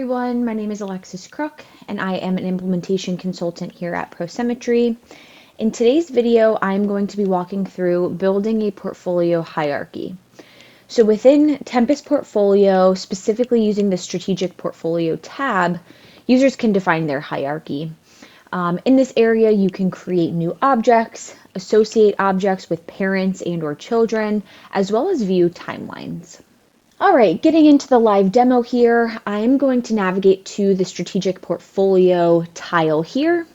Everyone, my name is Alexis Crook and I am an implementation consultant here at Prosymmetry. In today's video, I'm going to be walking through building a portfolio hierarchy. So within Tempus Portfolio, specifically using the Strategic Portfolio tab, users can define their hierarchy. In this area, you can create new objects, associate objects with parents and or children, as well as view timelines. All right, getting into the live demo here, I'm going to navigate to the strategic portfolio tile here.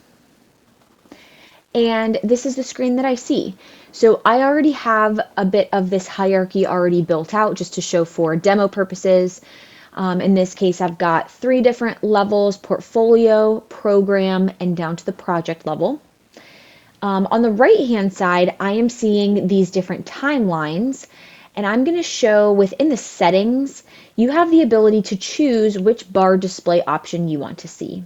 And this is the screen that I see. So I already have a bit of this hierarchy already built out just to show for demo purposes. In this case, I've got 3 different levels: portfolio, program, and down to the project level. On the right-hand side, I am seeing these different timelines. And I'm going to show within the settings, you have the ability to choose which bar display option you want to see.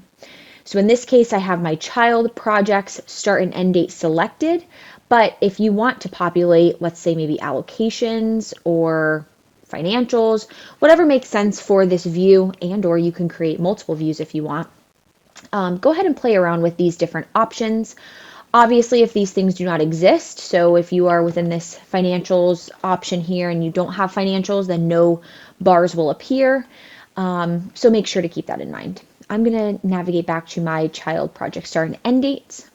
So in this case, I have my child projects start and end date selected. But if you want to populate, let's say maybe allocations or financials, whatever makes sense for this view, and or you can create multiple views if you want, go ahead and play around with these different options. Obviously, if these things do not exist, so if you are within this financials option here and you don't have financials, then no bars will appear. So make sure to keep that in mind. I'm going to navigate back to my child project start and end dates.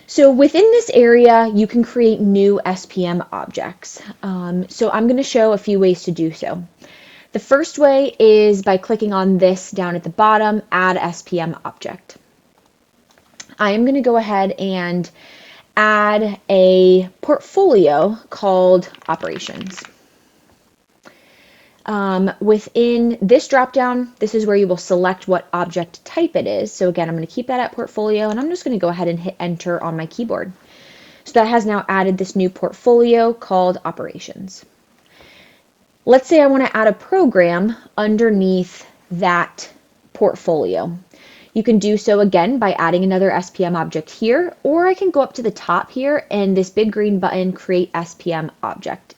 So within this area, you can create new SPM objects. So I'm going to show a few ways to do so. The first way is by clicking on this down at the bottom, Add SPM Object. I am going to go ahead and add a portfolio called Operations. Within this dropdown, this is where you will select what object type it is. So again, I'm going to keep that at portfolio, and I'm just going to go ahead and hit enter on my keyboard. So that has now added this new portfolio called Operations. Let's say I want to add a program underneath that portfolio. You can do so again by adding another SPM object here, or I can go up to the top here and this big green button, Create SPM Object.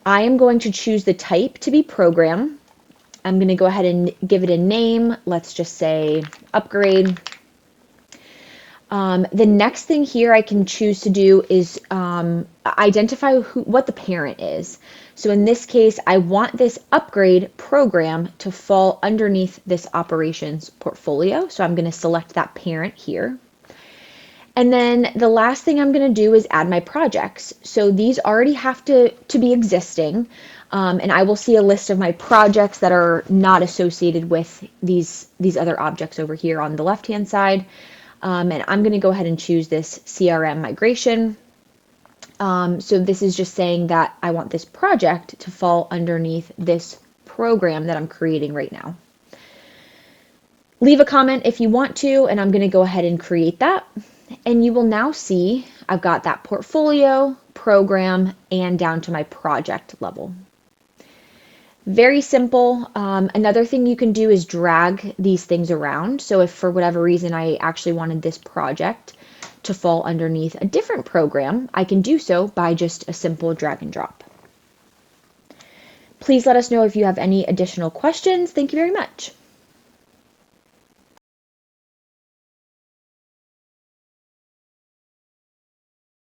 I am going to choose the type to be program. I'm going to go ahead and give it a name. Let's just say upgrade. The next thing here I can choose to do is identify what the parent is. So in this case, I want this upgrade program to fall underneath this operations portfolio. So I'm going to select that parent here. And then the last thing I'm going to do is add my projects. So these already have to be existing. And I will see a list of my projects that are not associated with these other objects over here on the left-hand side. And I'm going to go ahead and choose this CRM migration. So this is just saying that I want this project to fall underneath this program that I'm creating right now. Leave a comment if you want to, and I'm going to go ahead and create that. And you will now see I've got that portfolio, program, and down to my project level. Very simple. Another thing you can do is drag these things around. So if for whatever reason I actually wanted this project to fall underneath a different program, I can do so by just a simple drag and drop. Please let us know if you have any additional questions. Thank you very much.